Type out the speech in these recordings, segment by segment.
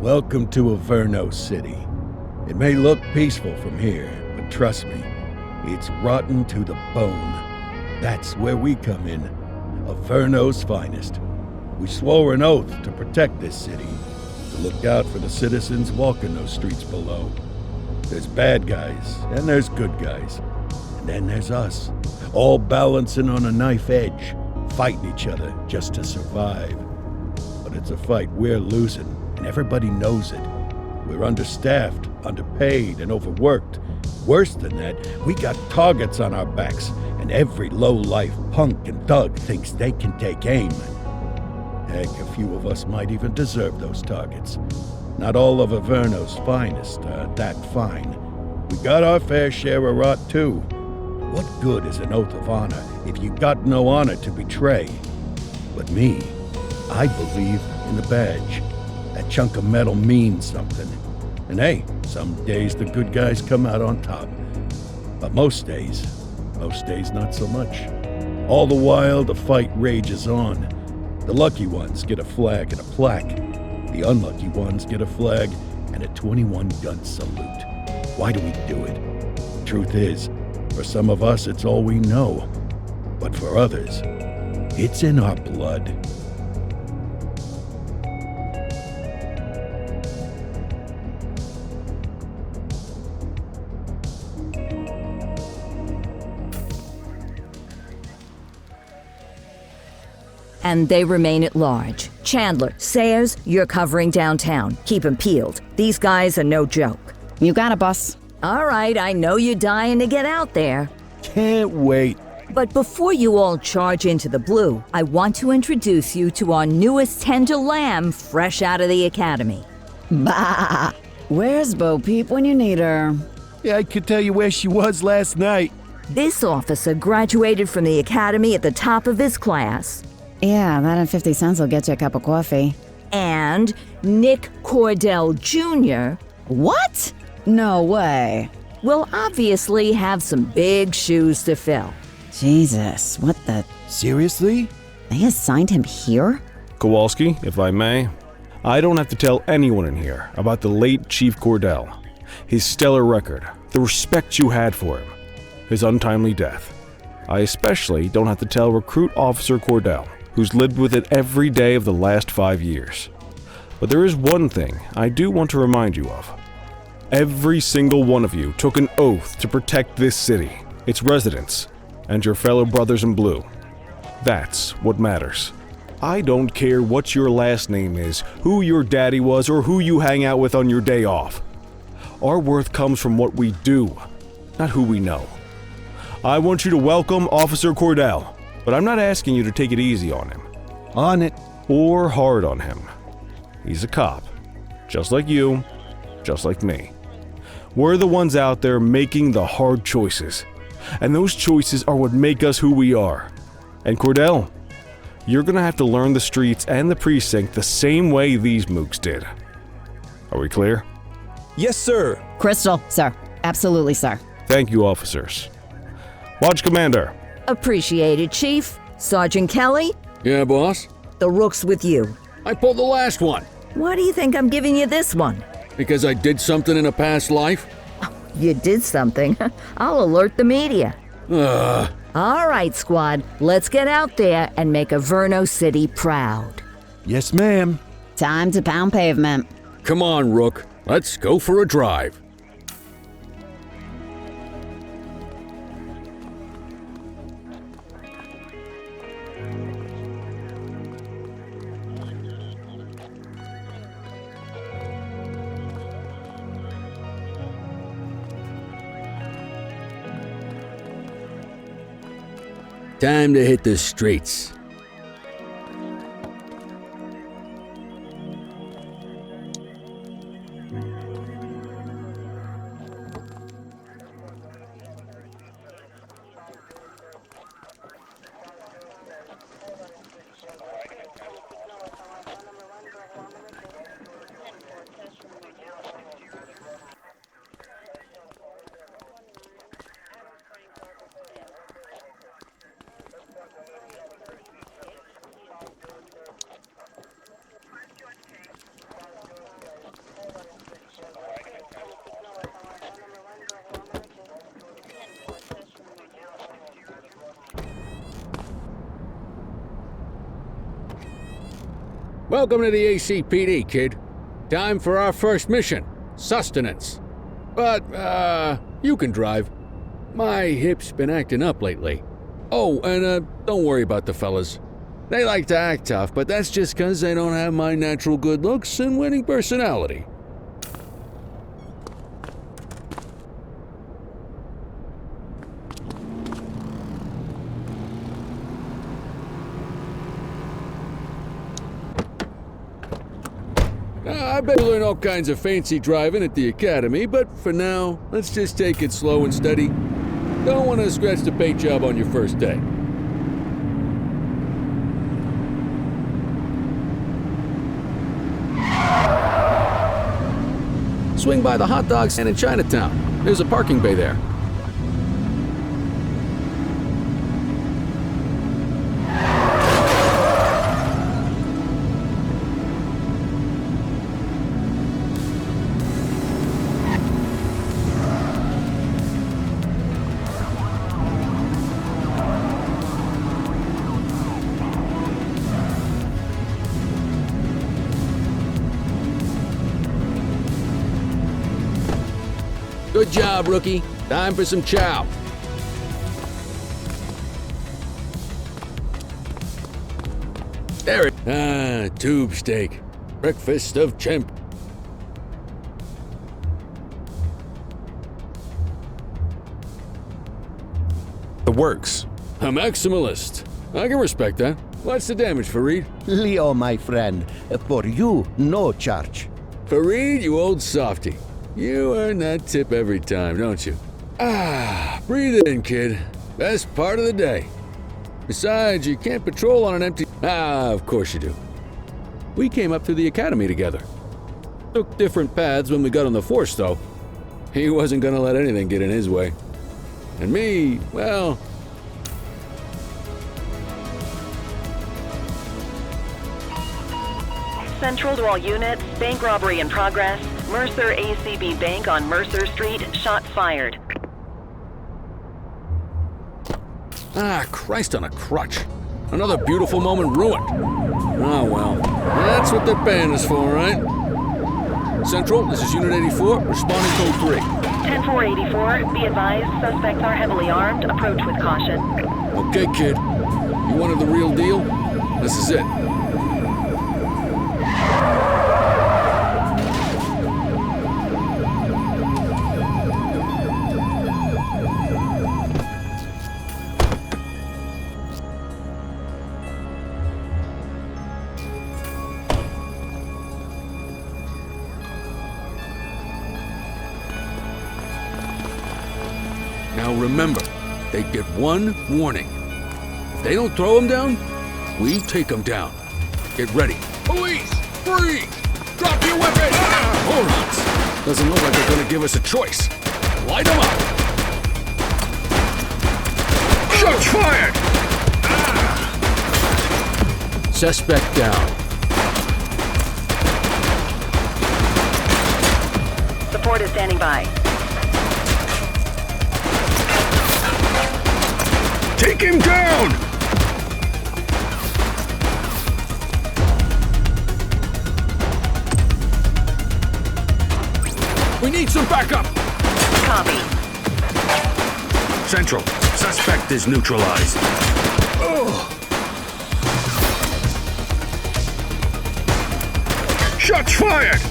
Welcome to Averno City. It may look peaceful from here, but trust me, it's rotten to the bone. That's where we come in. Averno's finest. We swore an oath to protect this city, to look out for the citizens walking those streets below. There's bad guys, and there's good guys. And then there's us, all balancing on a knife edge, fighting each other just to survive. But it's a fight we're losing, and everybody knows it. We're understaffed, underpaid, and overworked. Worse than that, we got targets on our backs, and every low-life punk and thug thinks they can take aim. Heck, a few of us might even deserve those targets. Not all of Averno's finest are that fine. We got our fair share of rot, too. What good is an oath of honor if you got no honor to betray? But me, I believe in the badge. That chunk of metal means something. And hey, some days the good guys come out on top. But most days not so much. All the while, the fight rages on. The lucky ones get a flag and a plaque. The unlucky ones get a flag and a 21-gun salute. Why do we do it? Truth is, for some of us, it's all we know. But for others, it's in our blood. And they remain at large. Chandler, Sayers, you're covering downtown. Keep 'em peeled. These guys are no joke. You got it, boss. All right, I know you're dying to get out there. Can't wait. But before you all charge into the blue, I want to introduce you to our newest tender lamb fresh out of the academy. Bah! Where's Bo Peep when you need her? Yeah, I could tell you where she was last night. This officer graduated from the academy at the top of his class. Yeah, that and 50 cents will get you a cup of coffee. And Nick Cordell Jr. What? No way. will obviously have some big shoes to fill. Jesus, what the... Seriously? They assigned him here? Kowalski, if I may, I don't have to tell anyone in here about the late Chief Cordell, his stellar record, the respect you had for him, his untimely death. I especially don't have to tell Recruit Officer Cordell, who's lived with it every day of the last 5 years. But there is one thing I do want to remind you of. Every single one of you took an oath to protect this city, its residents, and your fellow brothers in blue. That's what matters. I don't care what your last name is, who your daddy was, or who you hang out with on your day off. Our worth comes from what we do, not who we know. I want you to welcome Officer Cordell, but I'm not asking you to take it easy on him. On it. Or hard on him. He's a cop, just like you, just like me. We're the ones out there making the hard choices, and those choices are what make us who we are. And Cordell, you're gonna have to learn the streets and the precinct the same way these mooks did. Are we clear? Yes, sir. Crystal, sir. Absolutely, sir. Thank you, officers. Watch Commander. Appreciated, Chief. Sergeant Kelly, Yeah, boss? the rook's with you. I pulled the last one. Why do you think I'm giving you this one? Because I did something in a past life? You did something. I'll alert the media. Ugh. All right, squad. Let's get out there and make Averno City proud. Yes, ma'am. Time to pound pavement. Come on, Rook. Let's go for a drive. Time to hit the streets. Welcome to the ACPD, kid. Time for our first mission, sustenance. But, you can drive. My hip's been acting up lately. Oh, and, don't worry about the fellas. They like to act tough, but that's just 'cause they don't have my natural good looks and winning personality. I bet you'll learn all kinds of fancy driving at the academy, but for now, let's just take it slow and steady. Don't want to scratch the paint job on your first day. Swing by the hot dog stand in Chinatown. There's a parking bay there. Good job, rookie. Time for some chow. There it. Tube steak. Breakfast of champ. The works. A maximalist. I can respect that. What's the damage, Fareed? Leo, my friend, for you, no charge. Fareed, you old softy. You earn that tip every time, don't you? Breathe in, kid. Best part of the day. Besides, you can't patrol on an empty... of course you do. We came up through the academy together. Took different paths when we got on the force, though. He wasn't gonna let anything get in his way. And me, well... Central to all units, bank robbery in progress. Mercer ACB Bank on Mercer Street, shots fired. Christ on a crutch. Another beautiful moment ruined. Oh well, that's what they're paying us for, right? Central, this is Unit 84, responding code 3. 10-484, be advised, suspects are heavily armed, approach with caution. Okay, kid. You wanted the real deal? This is it. Now remember, they get one warning. If they don't throw them down, we take them down. Get ready. Police! Freeze! Drop your weapon! Morons! Doesn't look like they're gonna give us a choice. Light them up! Shots fired! Suspect down. Support is standing by. Take him down! We need some backup! Copy. Central, suspect is neutralized. Shots fired!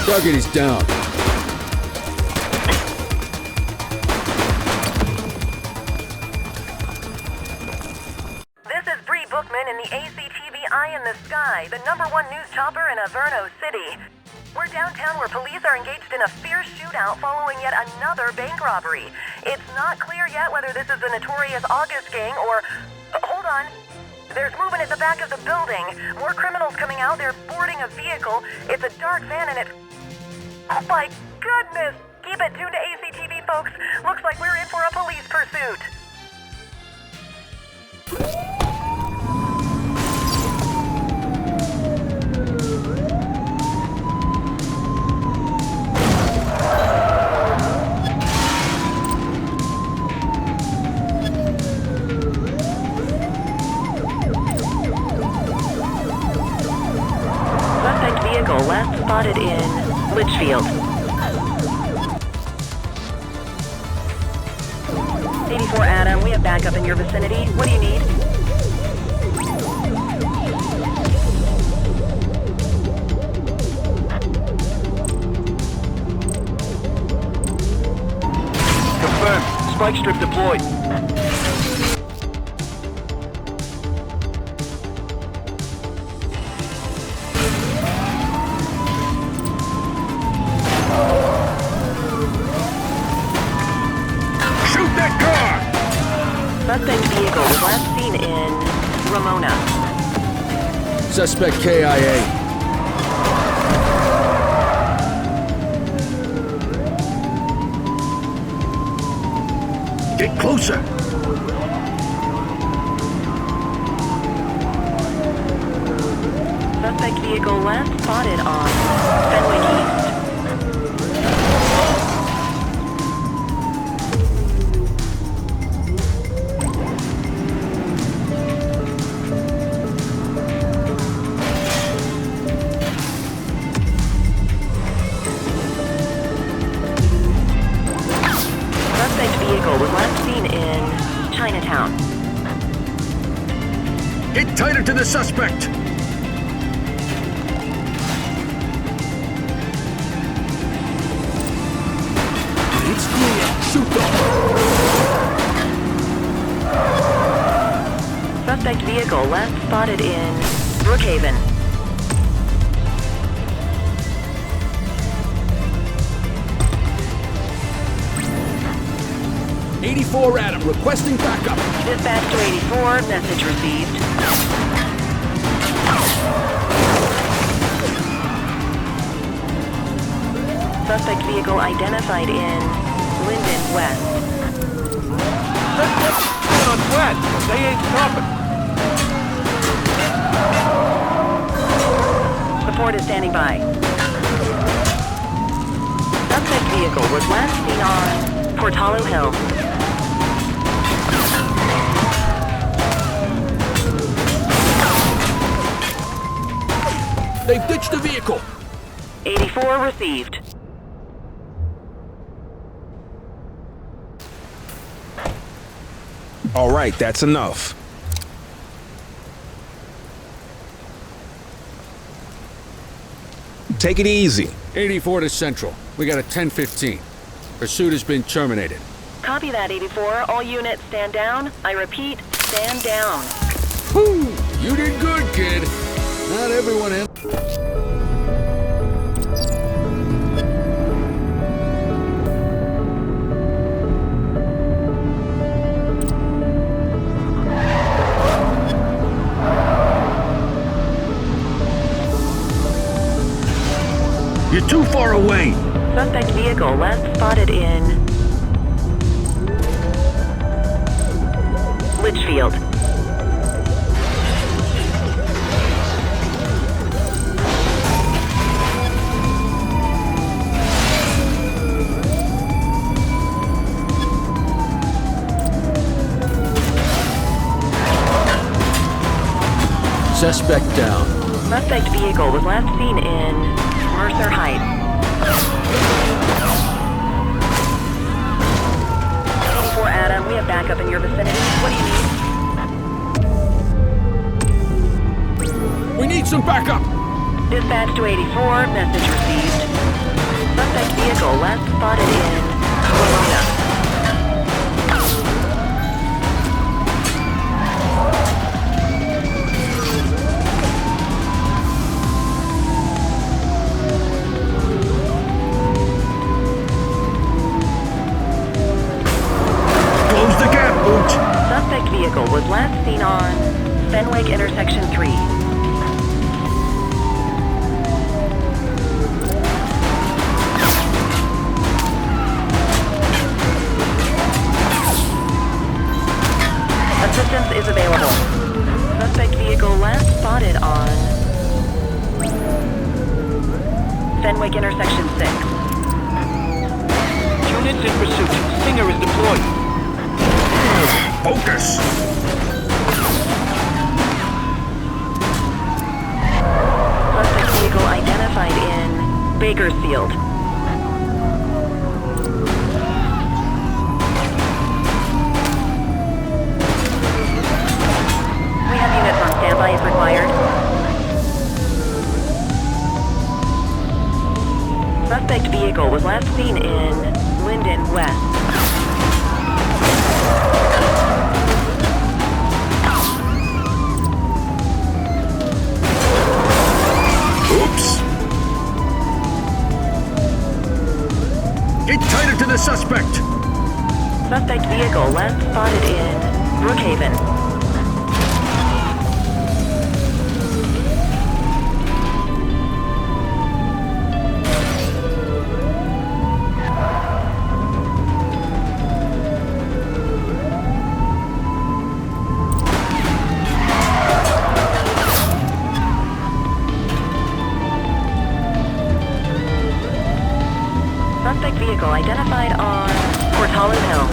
Target is down. This is Bree Bookman in the ACTV Eye in the Sky, the #1 news chopper in Averno City. We're downtown where police are engaged in a fierce shootout following yet another bank robbery. It's not clear yet whether this is the notorious August gang or... Hold on. There's movement at the back of the building. More criminals coming out. They're boarding a vehicle. It's a dark van and it's... Oh my goodness! Keep it tuned to ACTV, folks. Looks like we're in for a police pursuit. Suspect vehicle last spotted in Litchfield. 84 Adam, we have backup in your vicinity. What do you need? Confirmed. Spike strip deployed. Suspect vehicle was last seen in Ramona. Suspect KIA. Get closer! Suspect vehicle last spotted on Fenwick East. Vehicle was last seen in Chinatown. Get tighter to the suspect! It's clear. Shoot them! Suspect vehicle last spotted in Brookhaven. '84 Adam, requesting backup. Dispatch to 84, message received. Suspect vehicle identified in Linden West. On flat. They ain't stopping. Support is standing by. Suspect vehicle was last seen on Portalo Hill. They've ditched the vehicle. 84 received. All right, that's enough. Take it easy. 84 to Central. We got a 10-15. Pursuit has been terminated. Copy that, 84. All units stand down. I repeat, stand down. Whew! You did good, kid. Not everyone in. You're too far away. Suspect vehicle last spotted in Litchfield. Suspect down. Suspect vehicle was last seen in Mercer Heights. 84 Adam, we have backup in your vicinity. What do you need? We need some backup. Dispatch to 84, message received. Suspect vehicle last spotted in Ramona. Suspect vehicle was last seen on Fenwick Intersection 3. Fenwick intersection 6. Units in pursuit. Stinger is deployed. Focus! Suspect vehicle identified in Bakersfield. We have units on standby if required. Suspect vehicle was last seen in Linden West. Oops! Get tighter to the suspect! Suspect vehicle last spotted in Brookhaven. Suspect vehicle identified on Port Hollow Hill.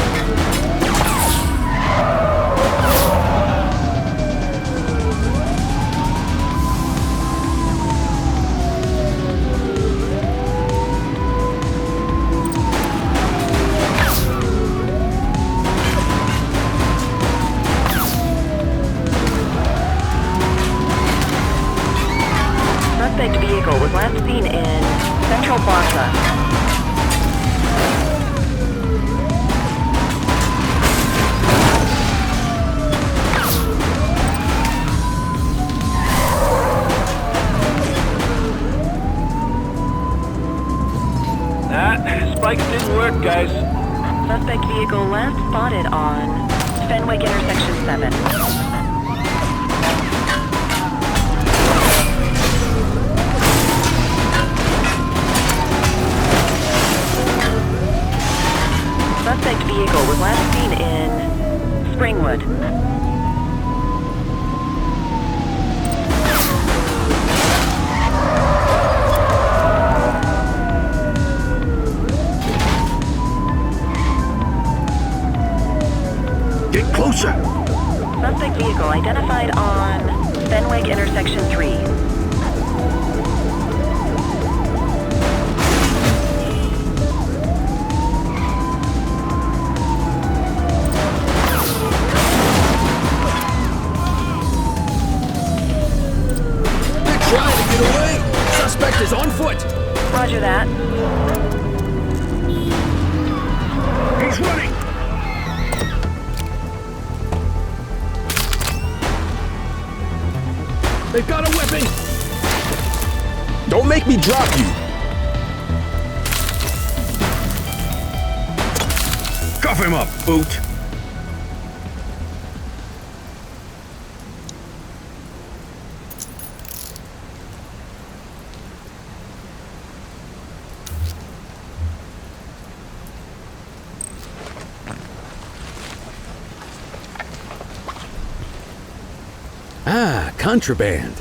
Suspect vehicle was last seen in Central Plaza. Spikes didn't work, guys. Suspect vehicle last spotted on Fenwick intersection 7. Suspect vehicle was last seen in Springwood. Get closer! Suspect vehicle identified on Fenwick intersection 3. Trying to get away! Suspect is on foot! Roger that. He's running! They've got a weapon! Don't make me drop you! Cuff him up, boot! Ah, contraband.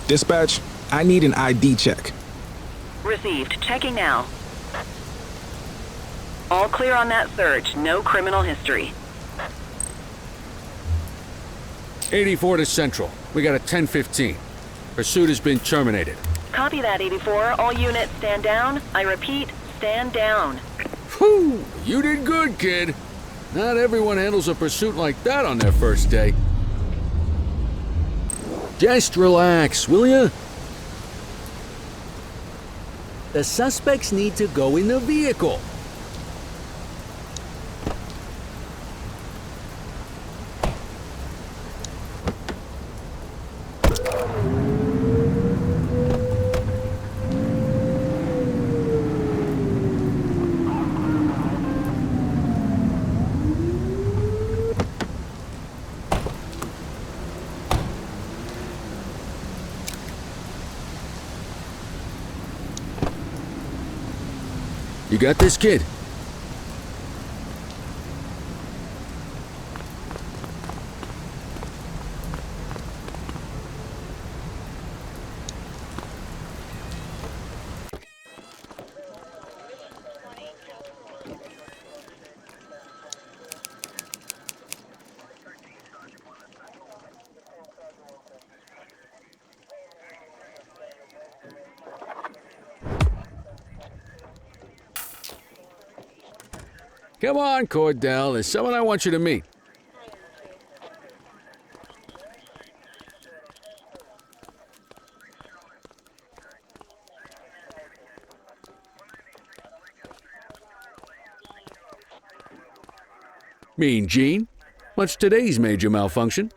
Dispatch, I need an ID check. Received. Checking now. All clear on that search. No criminal history. 84 to Central. We got a 10-15. Pursuit has been terminated. Copy that, 84. All units stand down. I repeat, stand down. Whew! You did good, kid. Not everyone handles a pursuit like that on their first day. Just relax, will ya? The suspects need to go in the vehicle. You got this, kid? Come on, Cordell. There's someone I want you to meet. Mean Gene? What's today's major malfunction?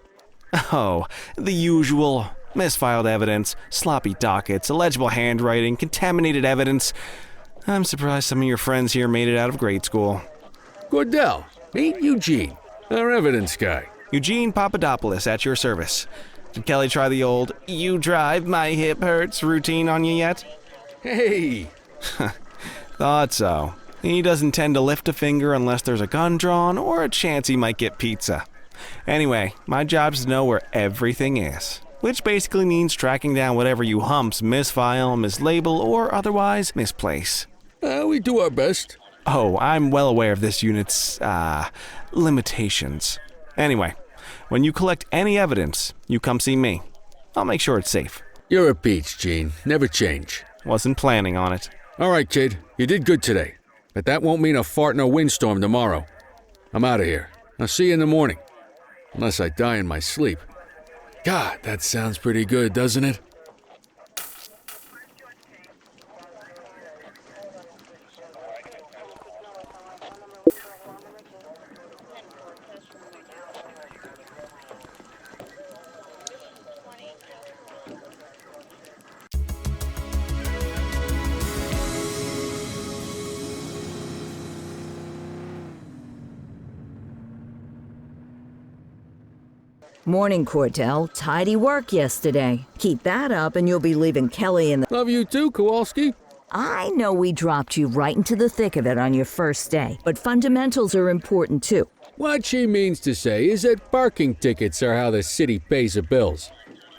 Oh, the usual. Misfiled evidence, sloppy dockets, illegible handwriting, contaminated evidence. I'm surprised some of your friends here made it out of grade school. Cordell, meet Eugene, our evidence guy. Eugene Papadopoulos at your service. Did Kelly try the old, "you drive, my hip hurts" routine on you yet? Hey! Thought so. He doesn't tend to lift a finger unless there's a gun drawn or a chance he might get pizza. Anyway, my job's to know where everything is, which basically means tracking down whatever you humps misfile, mislabel, or otherwise misplace. We do our best. Oh, I'm well aware of this unit's, limitations. Anyway, when you collect any evidence, you come see me. I'll make sure it's safe. You're a peach, Gene. Never change. Wasn't planning on it. All right, kid. You did good today. But that won't mean a fart in a windstorm tomorrow. I'm out of here. I'll see you in the morning. Unless I die in my sleep. God, that sounds pretty good, doesn't it? Morning, Cordell. Tidy work yesterday. Keep that up and you'll be leaving Kelly in the... Love you too, Kowalski. I know we dropped you right into the thick of it on your first day, but fundamentals are important too. What she means to say is that parking tickets are how the city pays the bills.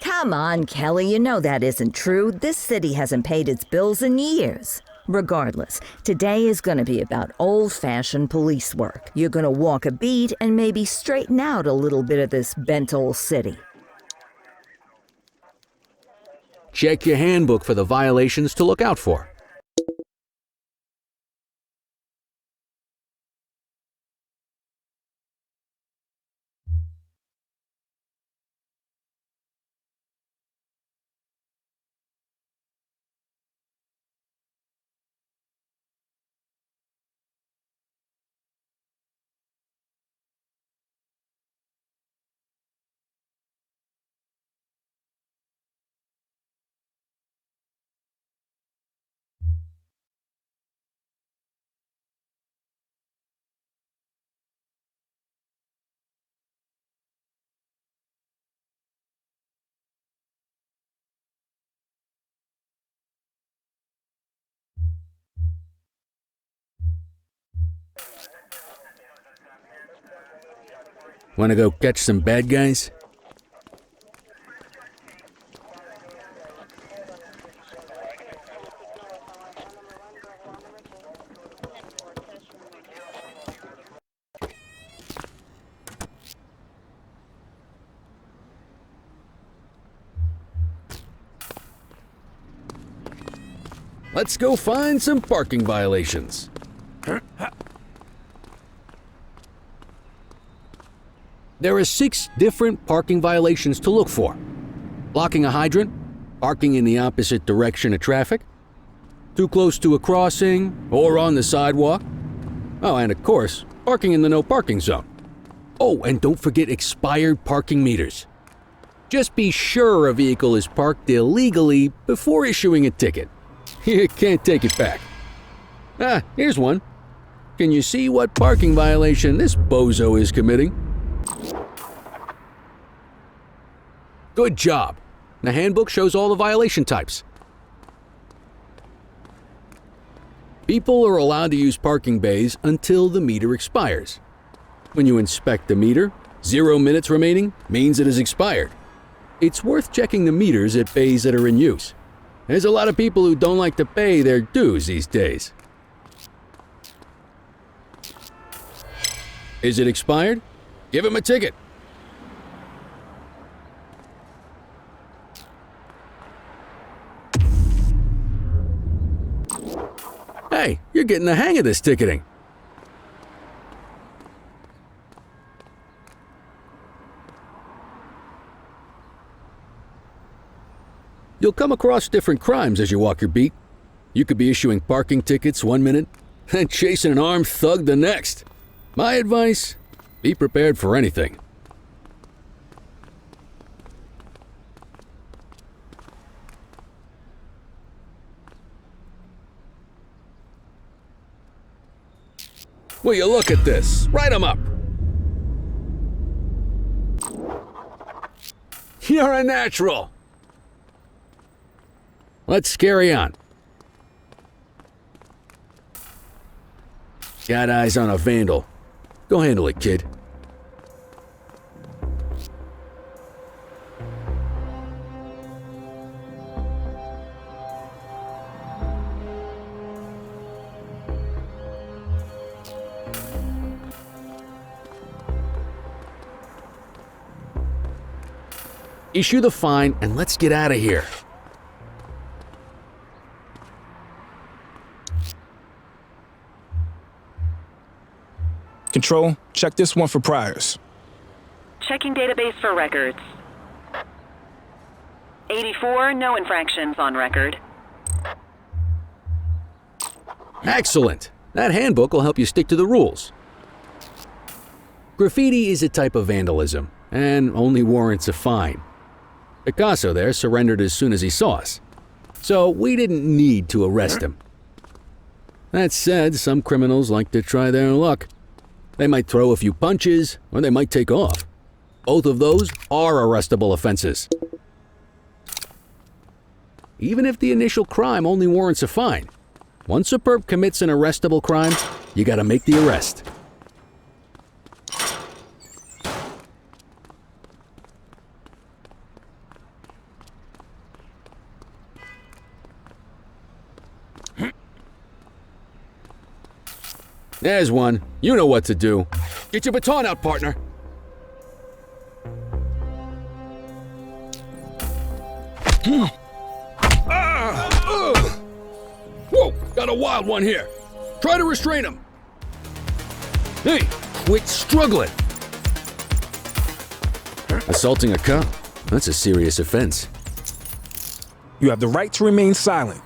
Come on, Kelly, you know that isn't true. This city hasn't paid its bills in years. Regardless, today is going to be about old-fashioned police work. You're going to walk a beat and maybe straighten out a little bit of this bent old city. Check your handbook for the violations to look out for. Want to go catch some bad guys? Let's go find some parking violations. There are 6 different parking violations to look for. Blocking a hydrant, parking in the opposite direction of traffic, too close to a crossing or on the sidewalk. Oh, and of course, parking in the no parking zone. Oh, and don't forget expired parking meters. Just be sure a vehicle is parked illegally before issuing a ticket. You can't take it back. Ah, here's one. Can you see what parking violation this bozo is committing? Good job. The handbook shows all the violation types. People are allowed to use parking bays until the meter expires. When you inspect the meter, 0 minutes remaining means it has expired. It's worth checking the meters at bays that are in use. There's a lot of people who don't like to pay their dues these days. Is it expired? Give him a ticket. Hey, you're getting the hang of this ticketing. You'll come across different crimes as you walk your beat. You could be issuing parking tickets one minute and chasing an armed thug the next. My advice, be prepared for anything. Will you look at this? Write 'em up. You're a natural. Let's carry on. Got eyes on a vandal. Go handle it, kid. Issue the fine and let's get out of here. Control, check this one for priors. Checking database for records. 84, no infractions on record. Excellent. That handbook will help you stick to the rules. Graffiti is a type of vandalism and only warrants a fine. Picasso there surrendered as soon as he saw us, so we didn't need to arrest him. That said, some criminals like to try their luck. They might throw a few punches, or they might take off. Both of those are arrestable offenses. Even if the initial crime only warrants a fine, once a perp commits an arrestable crime, you gotta make the arrest. There's one. You know what to do. Get your baton out, partner. Whoa, got a wild one here. Try to restrain him. Hey, quit struggling. Assaulting a cop? That's a serious offense. You have the right to remain silent.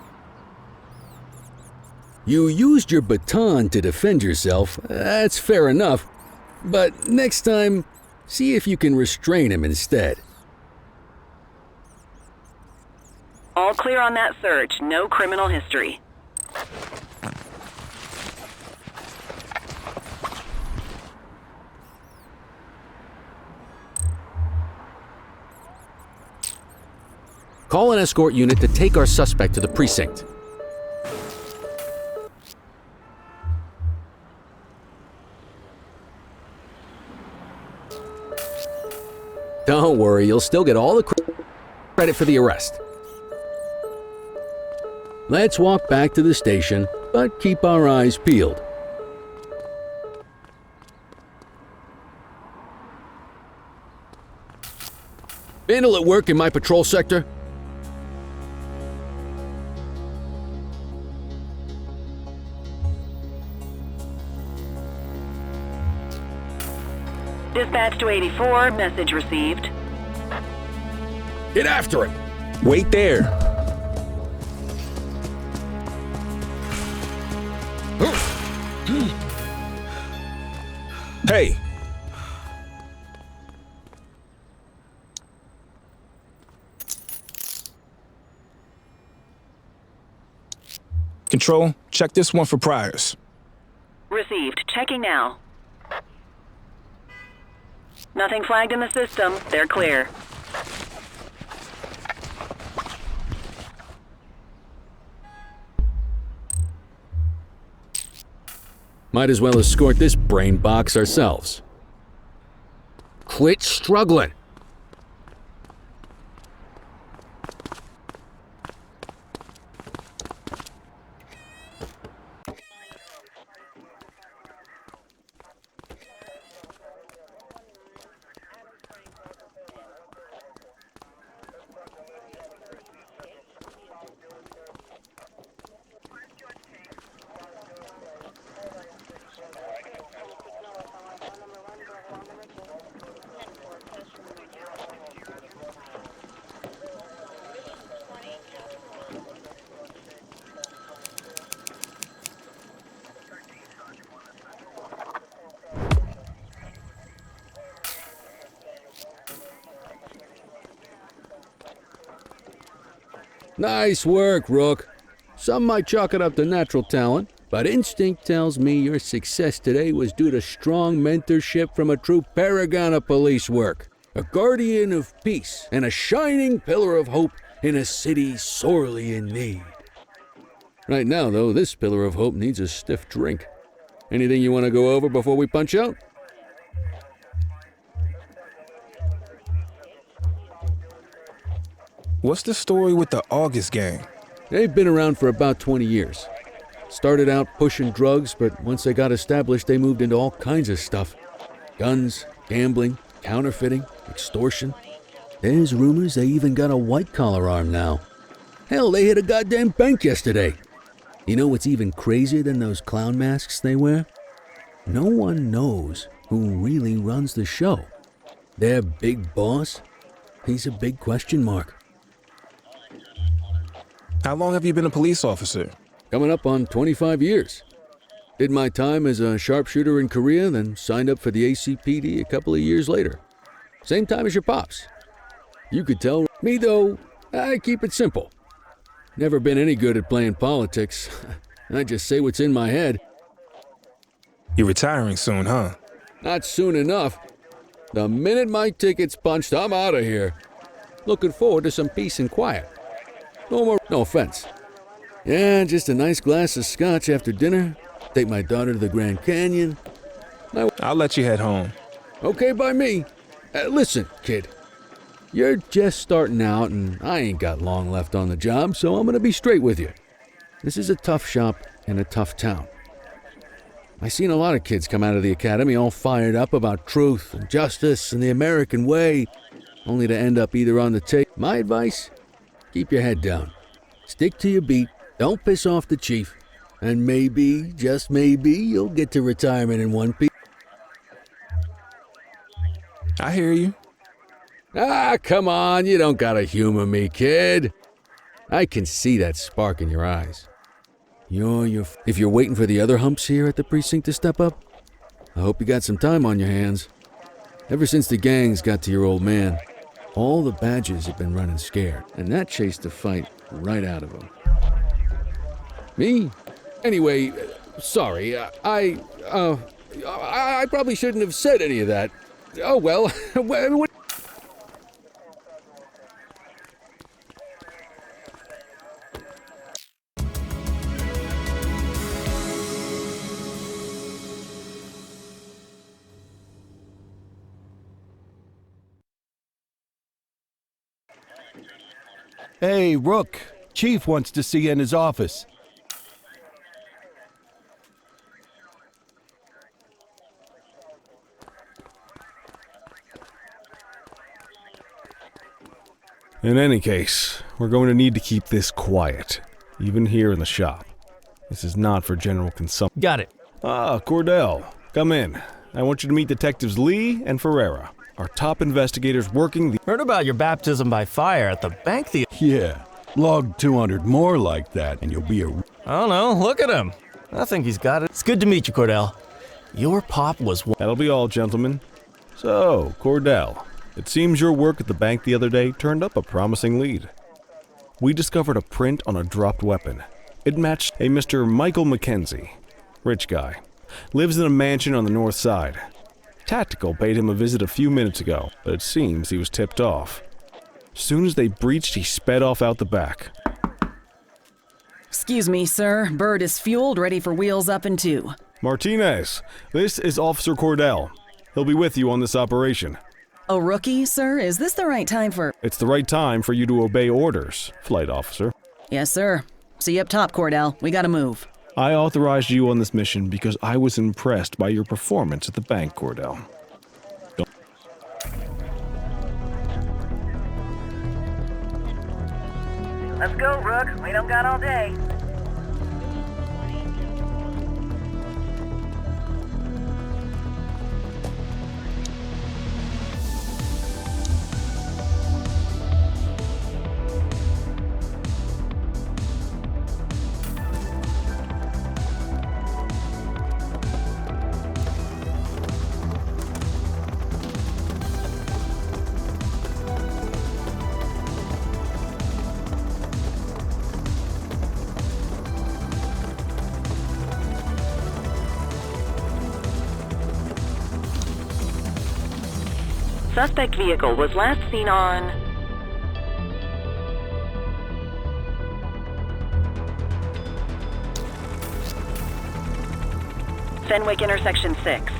You used your baton to defend yourself. That's fair enough. But next time, see if you can restrain him instead. All clear on that search. No criminal history. Call an escort unit to take our suspect to the precinct. Don't worry, you'll still get all the credit for the arrest. Let's walk back to the station, but keep our eyes peeled. Vandal at work in my patrol sector? Dispatch to 84, message received. Get after him! Wait there. Hey. Control, check this one for priors. Received. Checking now. Nothing flagged in the system. They're clear. Might as well escort this brain box ourselves. Quit struggling. Nice work, Rook. Some might chalk it up to natural talent, but instinct tells me your success today was due to strong mentorship from a true paragon of police work, a guardian of peace, and a shining pillar of hope in a city sorely in need. Right now, though, this pillar of hope needs a stiff drink. Anything you want to go over before we punch out? What's the story with the August gang? They've been around for about 20 years. Started out pushing drugs, but once they got established, they moved into all kinds of stuff. Guns, gambling, counterfeiting, extortion. There's rumors they even got a white-collar arm now. Hell, they hit a goddamn bank yesterday. You know what's even crazier than those clown masks they wear? No one knows who really runs the show. Their big boss? He's a big question mark. How long have you been a police officer? Coming up on 25 years. Did my time as a sharpshooter in Korea, then signed up for the LCPD a couple of years later. Same time as your pops. You could tell. Me, though, I keep it simple. Never been any good at playing politics. I just say what's in my head. You're retiring soon, huh? Not soon enough. The minute my ticket's punched, I'm out of here. Looking forward to some peace and quiet. No offense. Yeah, just a nice glass of scotch after dinner. Take my daughter to the Grand Canyon. I'll let you head home. Okay by me. Listen, kid. You're just starting out and I ain't got long left on the job, so I'm gonna be straight with you. This is a tough shop and a tough town. I seen a lot of kids come out of the academy all fired up about truth and justice and the American way, only to end up either on the tape. My advice? Keep your head down. Stick to your beat. Don't piss off the chief. And maybe, just maybe, you'll get to retirement in one piece. I hear you. Ah, come on. You don't gotta humor me, kid. I can see that spark in your eyes. If you're waiting for the other humps here at the precinct to step up, I hope you got some time on your hands. Ever since the gangs got to your old man, all the badges have been running scared, and that chased the fight right out of them. Me? Anyway, sorry, I probably shouldn't have said any of that. Oh well, what? Hey, Rook. Chief wants to see you in his office. In any case, we're going to need to keep this quiet, even here in the shop. This is not for general consumption. Got it. Ah, Cordell, come in. I want you to meet Detectives Lee and Ferreira, our top investigators working the... Heard about your baptism by fire at the bank the... Yeah, log 200 more like that, and you'll be a... I don't know, look at him. I think he's got it. It's good to meet you, Cordell. Your pop was one... That'll be all, gentlemen. So, Cordell, it seems your work at the bank the other day turned up a promising lead. We discovered a print on a dropped weapon. It matched a Mr. Michael Mackenzie. Rich guy. Lives in a mansion on the north side. Tactical paid him a visit a few minutes ago, but it seems he was tipped off. Soon as they breached, he sped off out the back. Excuse me, sir. Bird is fueled, ready for wheels up in 2. Martinez, this is Officer Cordell. He'll be with you on this operation. A rookie, sir? Is this the right time for... It's the right time for you to obey orders, Flight Officer. Yes, sir. See you up top, Cordell. We gotta move. I authorized you on this mission because I was impressed by your performance at the bank, Cordell. Let's go, Rook. We don't got all day. Suspect vehicle was last seen on Fenwick intersection 6.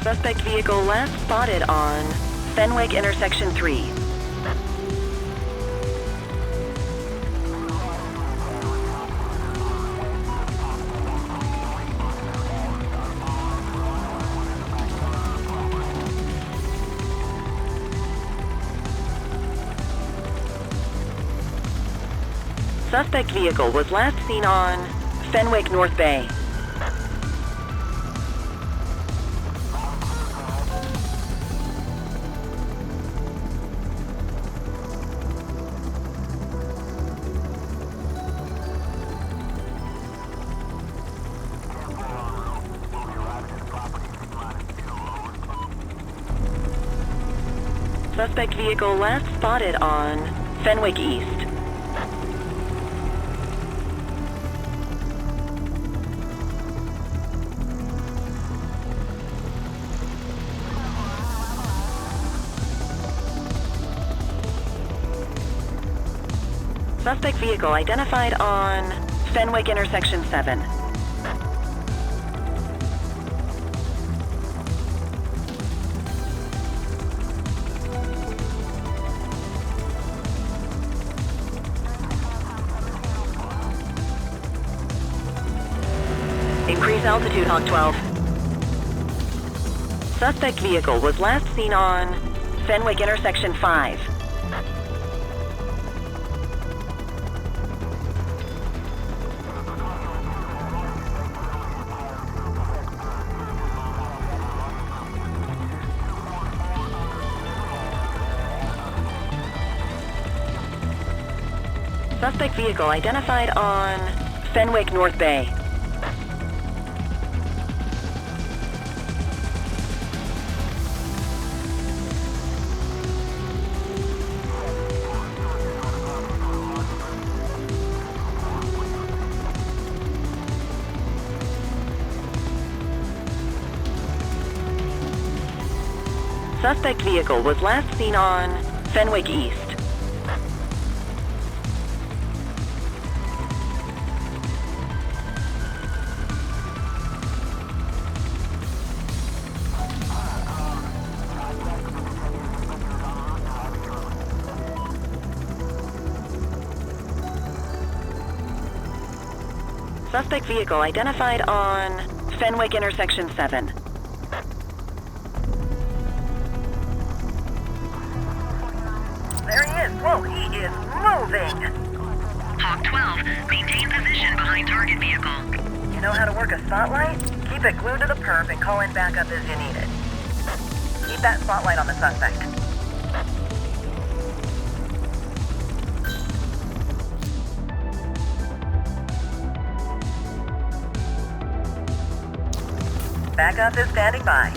Suspect vehicle last spotted on Fenwick intersection 3. Suspect vehicle was last seen on Fenwick North Bay. Suspect vehicle last spotted on Fenwick East. Suspect vehicle identified on Fenwick intersection 7. Increase altitude, Hawk 12. Suspect vehicle was last seen on Fenwick intersection 5. Suspect vehicle identified on Fenwick North Bay. Suspect vehicle was last seen on Fenwick East. Suspect vehicle identified on Fenwick intersection 7. There he is. Whoa, he is moving. Hawk 12, maintain position behind target vehicle. You know how to work a spotlight? Keep it glued to the perp and call in backup as you need it. Keep that spotlight on the suspect. Backup is standing by.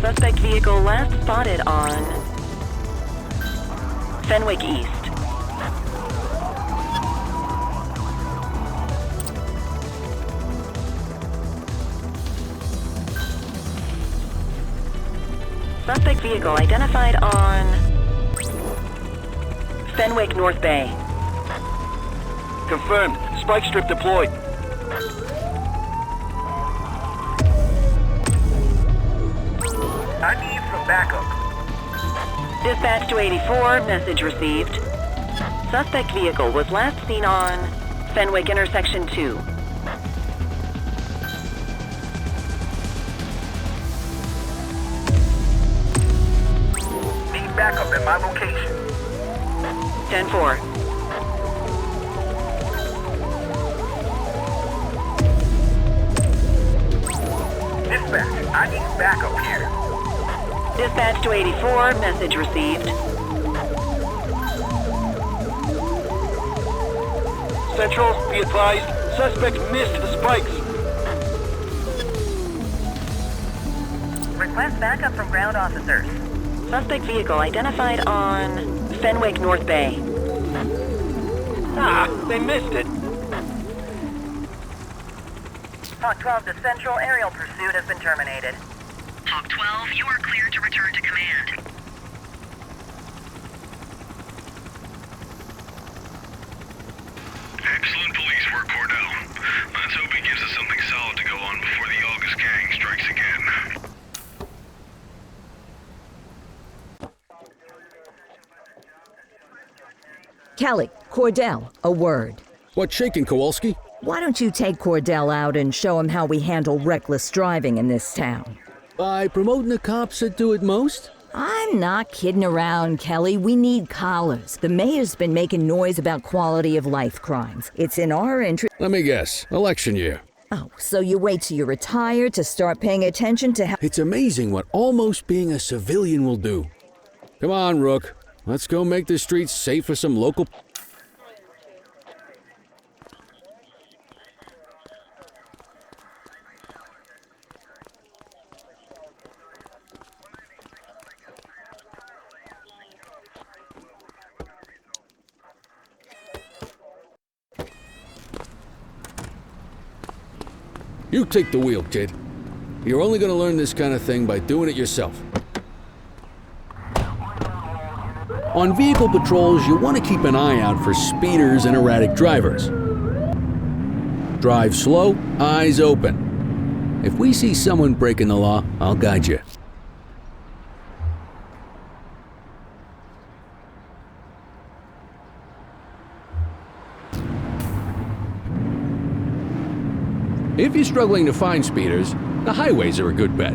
Suspect vehicle last spotted on Fenwick East. Suspect vehicle identified on Fenwick North Bay. Confirmed. Spike strip deployed. I need some backup. Dispatch to 84, message received. Suspect vehicle was last seen on Fenwick intersection 2. Need backup at my location. 10-4. Dispatch, I need backup here. Dispatch to 84, message received. Central, be advised. Suspect missed the spikes. Request backup from ground officers. Suspect vehicle identified on Fenwick North Bay. Ah, they missed it. Hawk 12 to Central, aerial pursuit has been terminated. Hawk 12, you are cleared to return to command. Excellent police work, Cordell. Let's hope he gives us something solid to go on before the August gang strikes again. Kelly, Cordell, a word. What's shaking, Kowalski? Why don't you take Cordell out and show him how we handle reckless driving in this town? By promoting the cops that do it most? I'm not kidding around, Kelly. We need collars. The mayor's been making noise about quality of life crimes. It's in our interest. Let me guess. Election year. Oh, so you wait till you're retired to start paying attention to how... It's amazing what almost being a civilian will do. Come on, Rook. Let's go make the streets safe for some local... You take the wheel, kid. You're only gonna learn this kind of thing by doing it yourself. On vehicle patrols, you want to keep an eye out for speeders and erratic drivers. Drive slow, eyes open. If we see someone breaking the law, I'll guide you. If you're struggling to find speeders, the highways are a good bet.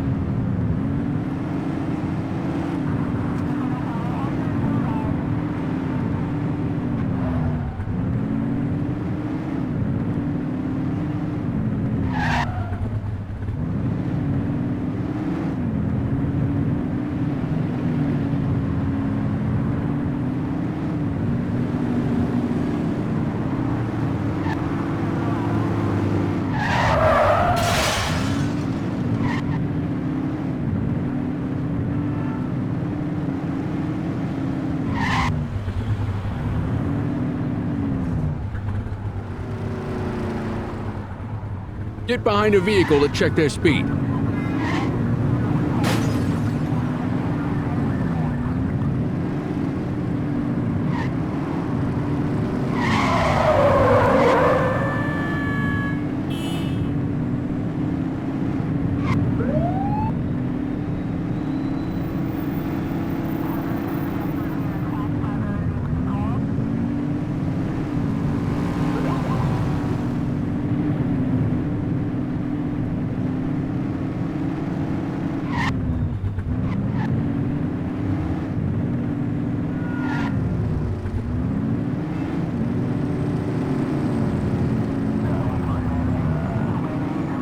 Get behind a vehicle to check their speed.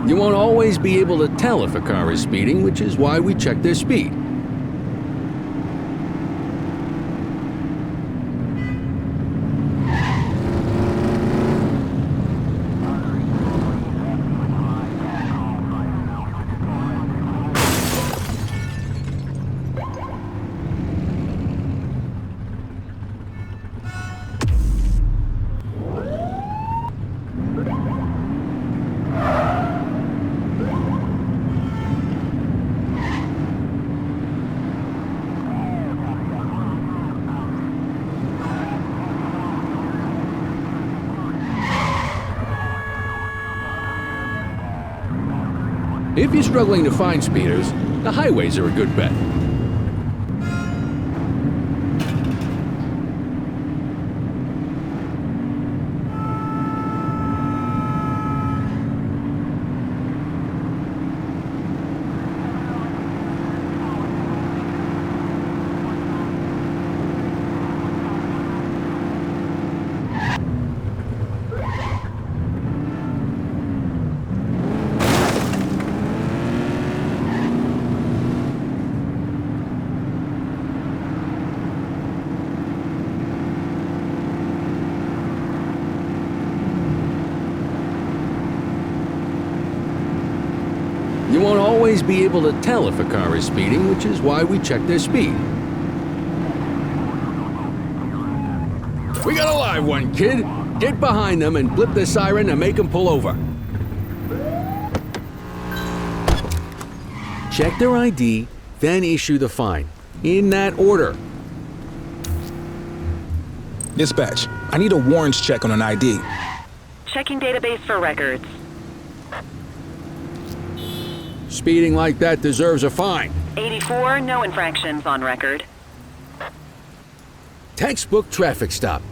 You won't always be able to tell if a car is speeding, which is why we check their speed. If you're struggling to find speeders, the highways are a good bet. always be able to tell if a car is speeding, which is why we check their speed. We got a live one, kid. Get behind them and blip the siren and make them pull over. Check their ID, then issue the fine. In that order. Dispatch, I need a warrants check on an ID. Checking database for records. Speeding like that deserves a fine. 84, no infractions on record. Textbook traffic stop.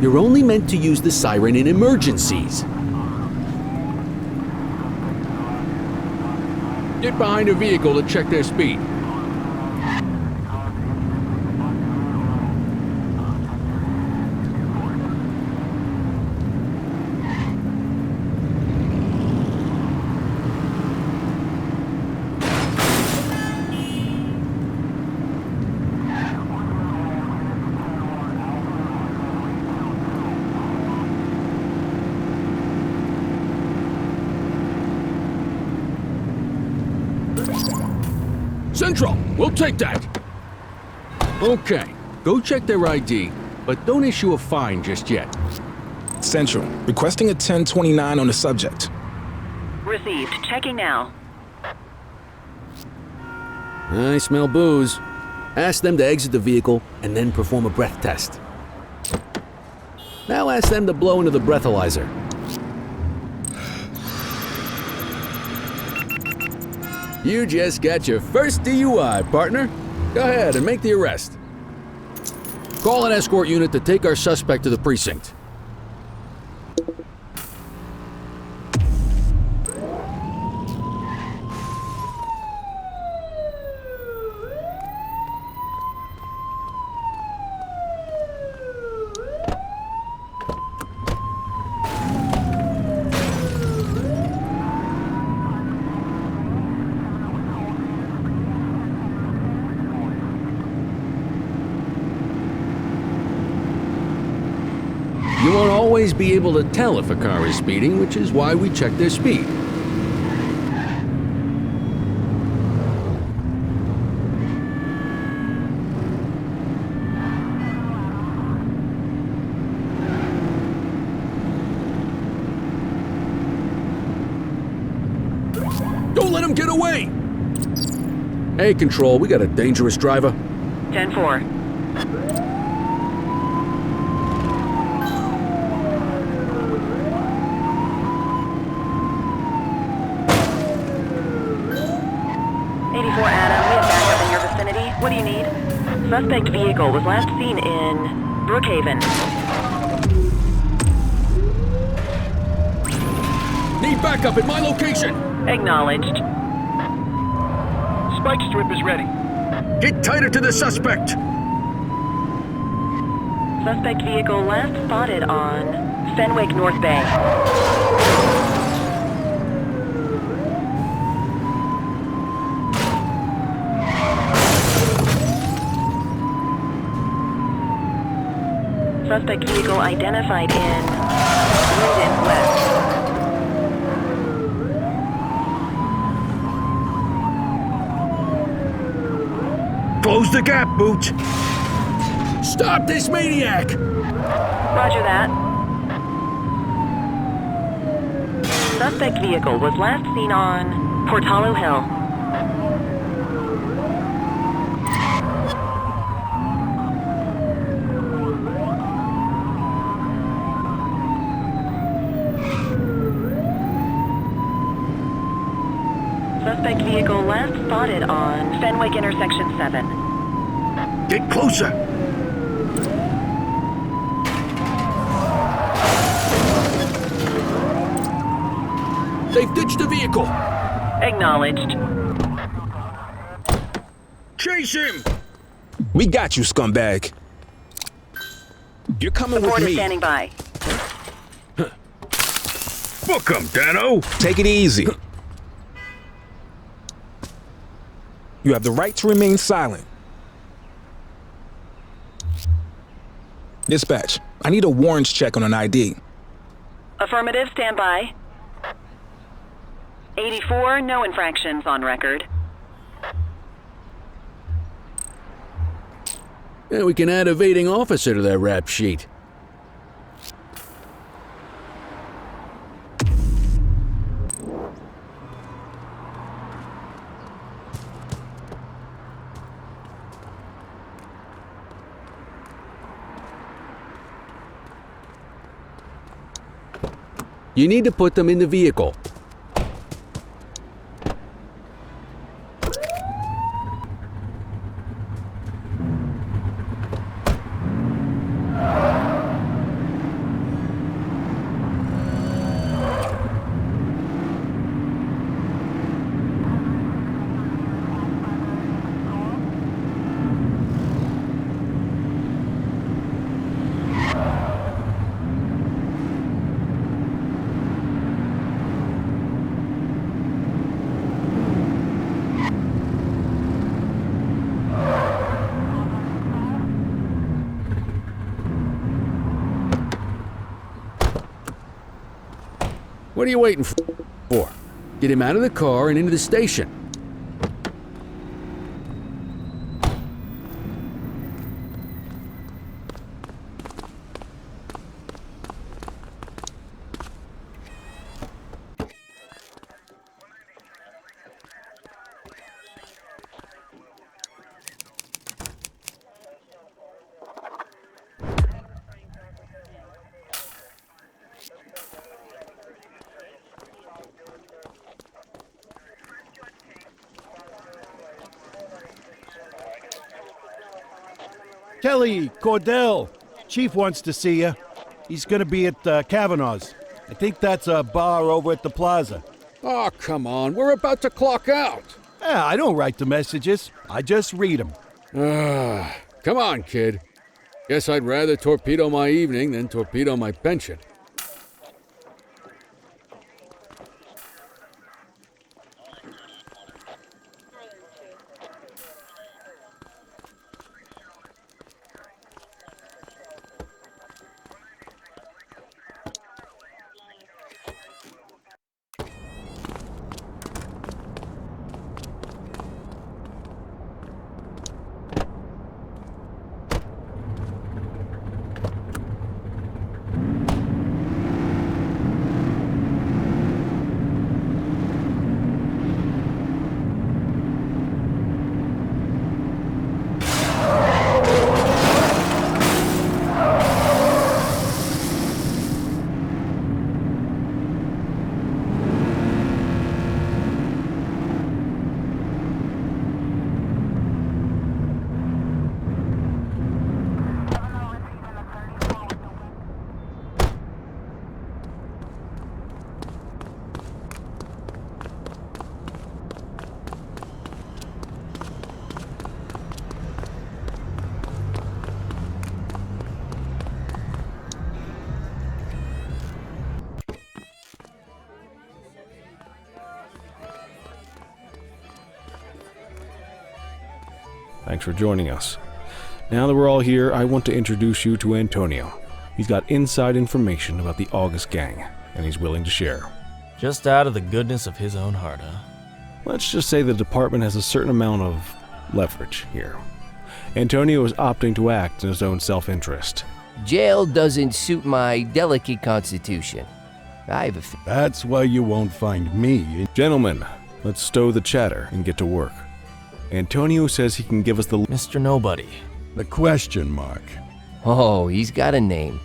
You're only meant to use the siren in emergencies. Get behind a vehicle to check their speed. Central, we'll take that. Okay, go check their ID, but don't issue a fine just yet. Central, requesting a 1029 on the subject. Received. Checking now. I smell booze. Ask them to exit the vehicle and then perform a breath test. Now ask them to blow into the breathalyzer. You just got your first DUI, partner. Go ahead and make the arrest. Call an escort unit to take our suspect to the precinct. You won't always be able to tell if a car is speeding, which is why we check their speed. Don't let him get away! Hey, Control, we got a dangerous driver. 10-4. What do you need? Suspect vehicle was last seen in Brookhaven. Need backup at my location! Acknowledged. Spike strip is ready. Get tighter to the suspect! Suspect vehicle last spotted on Fenwick North Bay. Suspect vehicle identified in Linden West. Close the gap, Boot! Stop this maniac! Roger that. Suspect vehicle was last seen on Portalo Hill. Suspect vehicle last spotted on Fenwick Intersection 7. Get closer! They've ditched the vehicle! Acknowledged. Chase him! We got you, scumbag. You're coming Support with is me. standing by. Book 'em, Dano! Take it easy. You have the right to remain silent. Dispatch, I need a warrants check on an ID. Affirmative, stand by. 84, no infractions on record. Yeah, we can add evading officer to that rap sheet. You need to put them in the vehicle. What are you waiting for? Get him out of the car and into the station. Kelly, Cordell, Chief wants to see you. He's gonna be at Kavanaugh's. I think that's a bar over at the plaza. Oh, come on. We're about to clock out. Yeah, I don't write the messages. I just read them. Come on, kid. Guess I'd rather torpedo my evening than torpedo my pension. Thanks for joining us. Now that we're all here, I want to introduce you to Antonio. He's got inside information about the August gang, and he's willing to share. Just out of the goodness of his own heart, huh? Let's just say the department has a certain amount of leverage here. Antonio is opting to act in his own self-interest. Jail doesn't suit my delicate constitution. That's why you won't find me. Gentlemen, let's stow the chatter and get to work. Antonio says he can give us the Mr. Nobody. The question mark. Oh, he's got a name.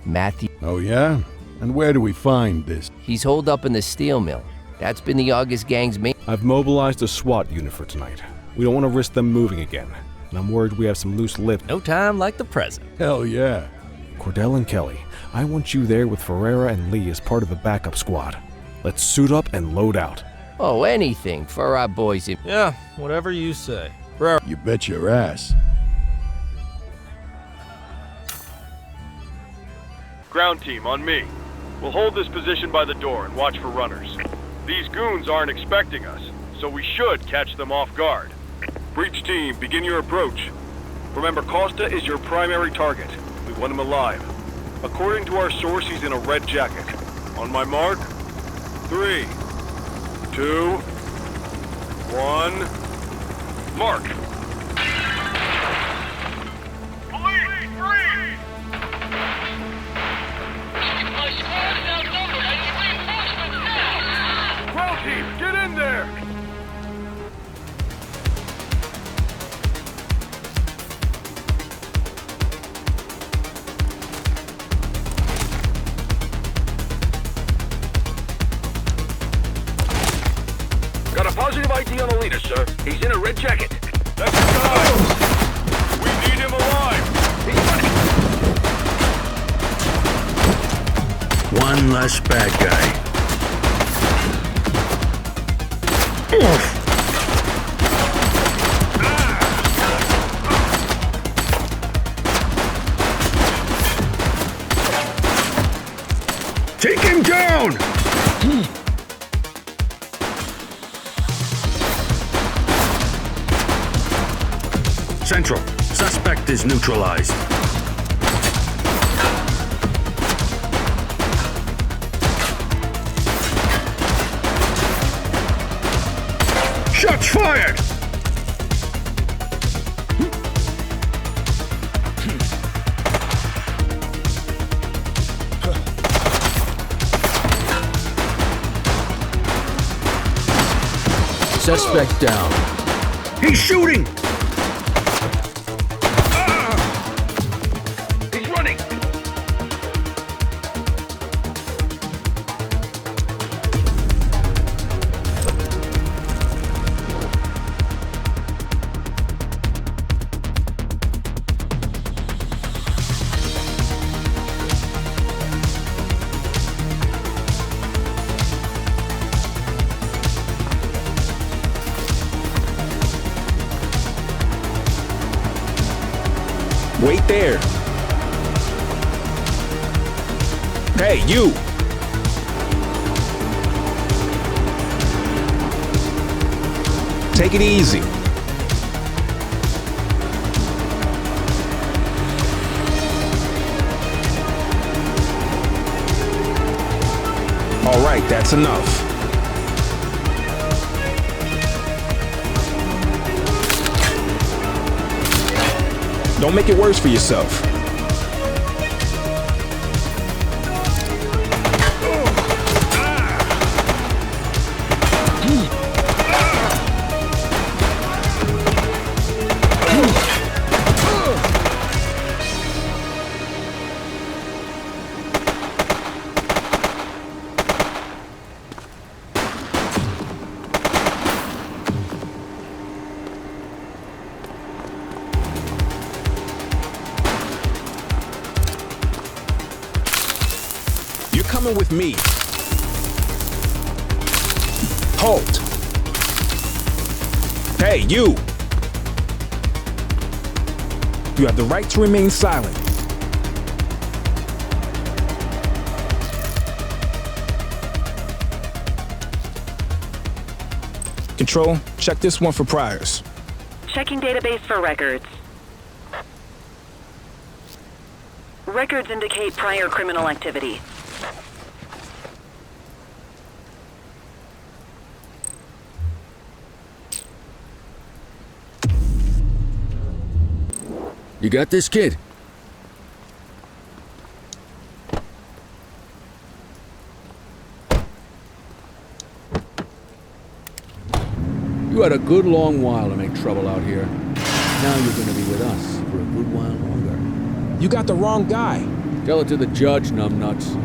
Matthew. Oh, yeah? And where do we find this? He's holed up in the steel mill. That's been the August gang's main... I've mobilized a SWAT unit for tonight. We don't want to risk them moving again. And I'm worried we have some loose lips. No time like the present. Hell yeah. Cordell and Kelly, I want you there with Ferreira and Lee as part of the backup squad. Let's suit up and load out. Oh, anything for our boys. Yeah, whatever you say. You bet your ass. Ground team, on me. We'll hold this position by the door and watch for runners. These goons aren't expecting us, so we should catch them off guard. Breach team, begin your approach. Remember, Costa is your primary target. We want him alive. According to our source, he's in a red jacket. On my mark, 3, 2, 1, mark. Police, freeze! My squad is outnumbered. I need reinforcements now! Ground team, get in there! Got a positive ID on the leader, sir. He's in a red jacket. That's the guy! We need him alive! He's running! One less bad guy. Take him down! Central, suspect is neutralized. Shots fired! Suspect down. He's shooting! He's running! Wait there. Hey, you! Take it easy. All right, that's enough. Don't make it worse for yourself. Coming with me. Halt. Hey, you! You have the right to remain silent. Control, check this one for priors. Checking database for records. Records indicate prior criminal activity. You got this, kid? You had a good long while to make trouble out here. Now you're gonna be with us for a good while longer. You got the wrong guy. Tell it to the judge, numbnuts.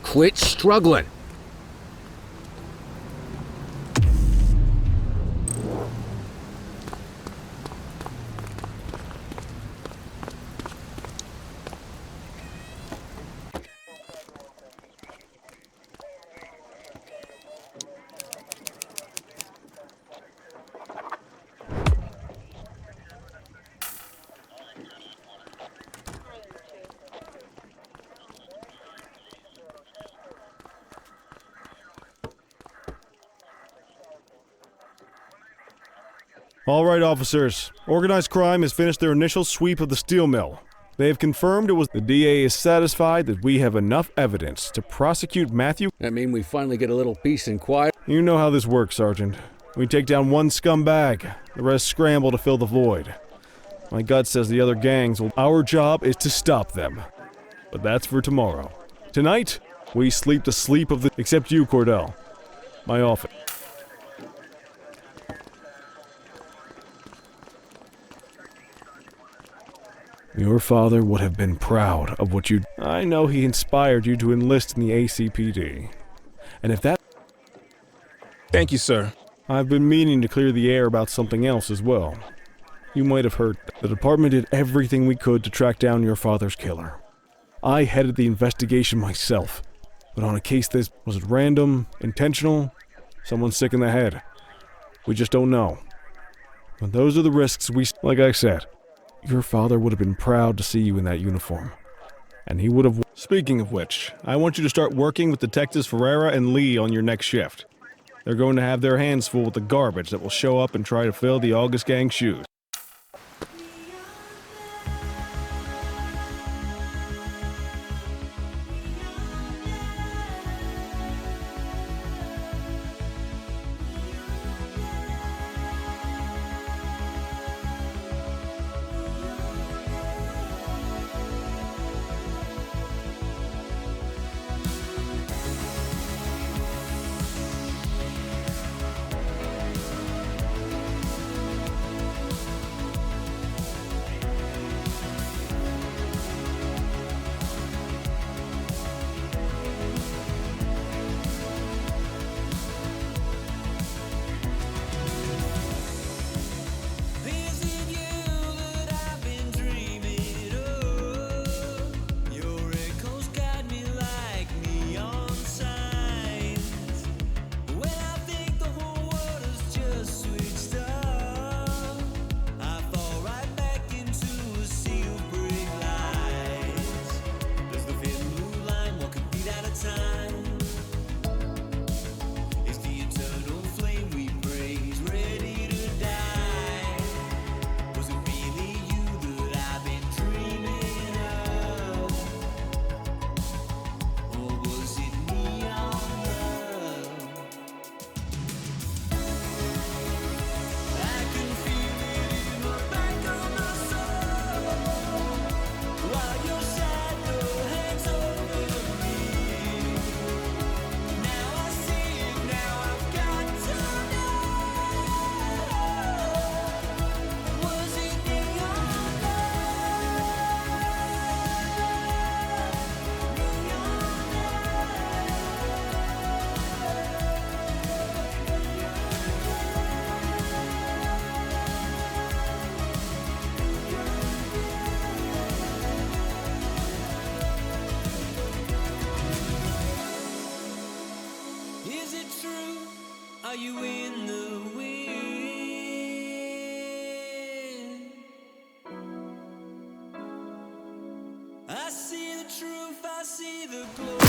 Quit struggling. All right, officers. Organized crime has finished their initial sweep of the steel mill. They have confirmed it was. The DA is satisfied that we have enough evidence to prosecute Matthew. That mean we finally get a little peace and quiet? You know how this works, Sergeant. We take down one scumbag, the rest scramble to fill the void. My gut says the other gangs will. Our job is to stop them. But that's for tomorrow. Tonight, we sleep the sleep of the. Except you, Cordell. My office. Your father would have been proud of what you. I know he inspired you to enlist in the ACPD. And if that. Thank you, sir. I've been meaning to clear the air about something else as well. You might have heard. The department did everything we could to track down your father's killer. I headed the investigation myself. But on a case this. Was it random? Intentional? Someone sick in the head? We just don't know. But those are the risks we. Like I said. Your father would have been proud to see you in that uniform. And he would have. Speaking of which, I want you to start working with Detectives Ferreira and Lee on your next shift. They're going to have their hands full with the garbage that will show up and try to fill the August Gang's shoes. Are you in the wind? I see the truth, I see the glory.